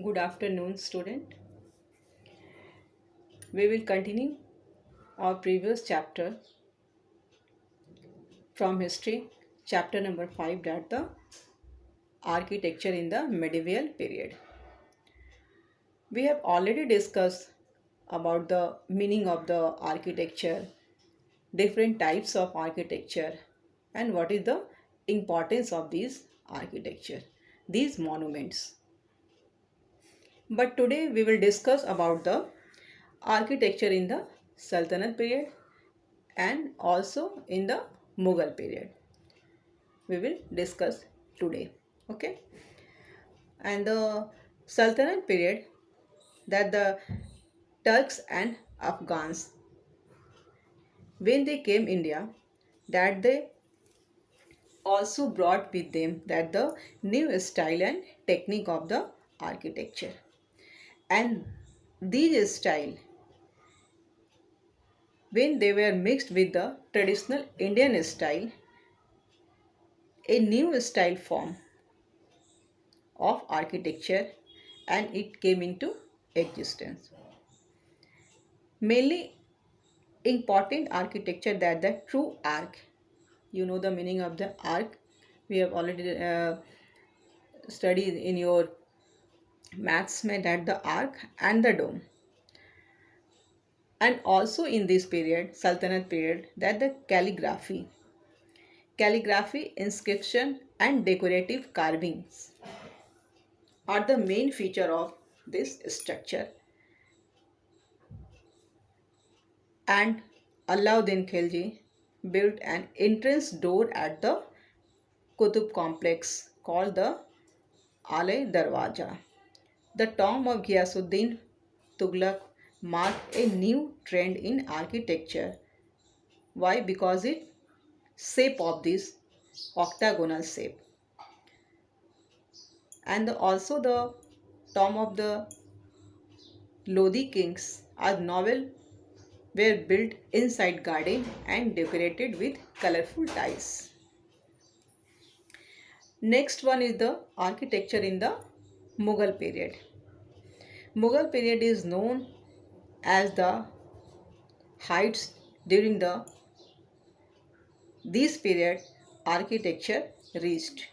Good afternoon, student. We will continue our previous chapter from history, chapter number 5, that the architecture in the medieval period. We have already discussed about the meaning of the architecture, different types of architecture, and what is the importance of these architecture, these monuments. But today we will discuss about the architecture in the Sultanate period and also in the Mughal period. We will discuss today. Okay, and the Sultanate period, that the Turks and Afghans, when they came India, that they also brought with them that the new style and technique of the architecture, and these style, when they were mixed with the traditional Indian style, a new style form of architecture, and it came into existence. Mainly important architecture, that the true arc. You know the meaning of the arc. We have already studied in your maths में that the arc and the dome. And also in this period, Sultanate period, that the calligraphy, inscription and decorative carvings are the main feature of this structure. And Alauddin Khilji built an entrance door at the Qutub complex called the Alai Darwaja. The tomb of Ghiyasuddin Tughlaq marked a new trend in architecture. Why? Because it shape of this octagonal shape. And also the tomb of the Lodi kings are novel, were built inside garden and decorated with colorful tiles. Next one is the architecture in the Mughal period. Mughal period is known as the heights. During the this period architecture reached,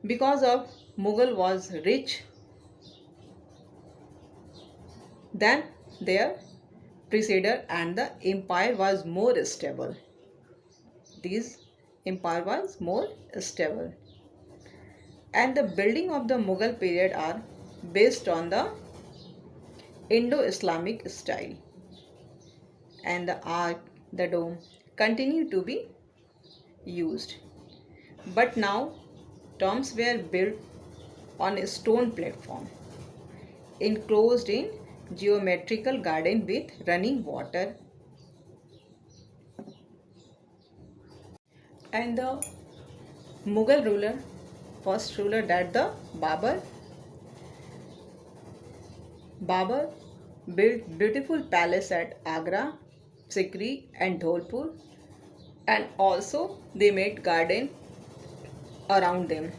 because of Mughal was rich than their predecessor, and the empire was more stable. This empire was more stable, and the building of the Mughal period are based on the Indo-Islamic style, and the arch, the dome continue to be used. But now tombs were built on a stone platform enclosed in geometrical garden with running water. And the Mughal ruler, first ruler, that the Babur built beautiful palace at Agra, Sikri and Dholpur, and also they made garden around them,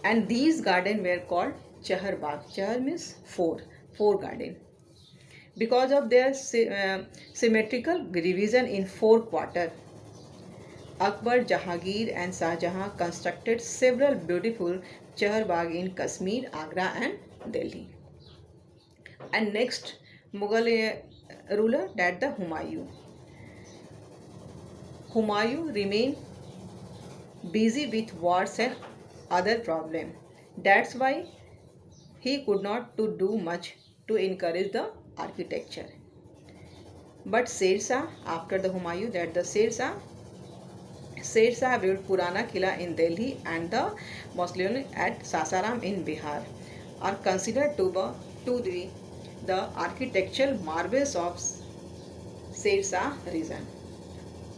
and these garden were called Chahar Bagh. Chahar means four garden, because of their symmetrical division in four quarter. Akbar, Jahangir and Shah Jahan constructed several beautiful Chahar Bagh in Kashmir, Agra and Delhi. And next Mughal ruler, that the Humayun. Humayun remained busy with wars and other problems. That's why he could not to do much to encourage the architecture. But Sher Shah, after the Humayun, that the Sher Shah built Purana Kila in Delhi and the mausoleum at Sasaram in Bihar are considered to be the architectural marvels of Sher Shah region.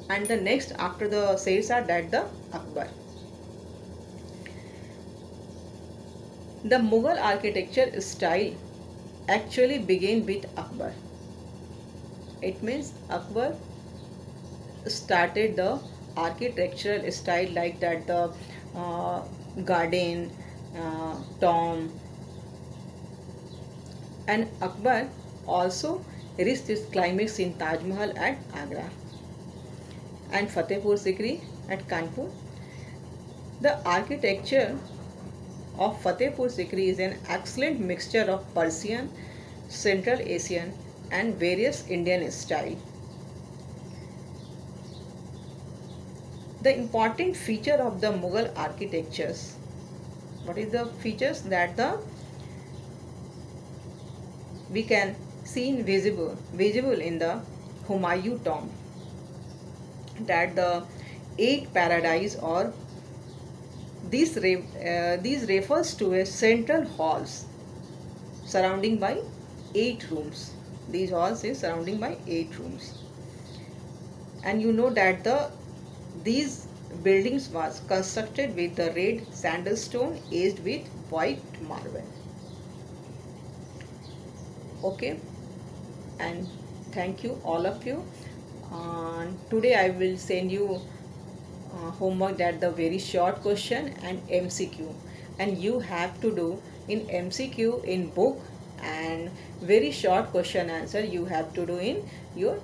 And the next after the Sher Shah, that the Akbar. The Mughal architecture style actually began with Akbar. It means Akbar started the architectural style like that, the garden, tomb. And Akbar also reached his climax in Taj Mahal at Agra and Fatehpur Sikri at Kanpur. The architecture of Fatehpur Sikri is an excellent mixture of Persian, Central Asian, and various Indian style. The important feature of the Mughal architectures. What is the features that the we can see visible in the Humayun tomb, that the eight paradise or these refers to a central halls surrounding by eight rooms. These halls is surrounding by eight rooms, and you know that these buildings was constructed with the red sandstone aged with white marble. Okay, and thank you all of you. Today I will send you homework, that the very short question and MCQ, and you have to do in MCQ in book, and very short question answer you have to do in your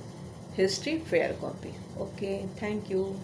history fair copy. Okay, thank you.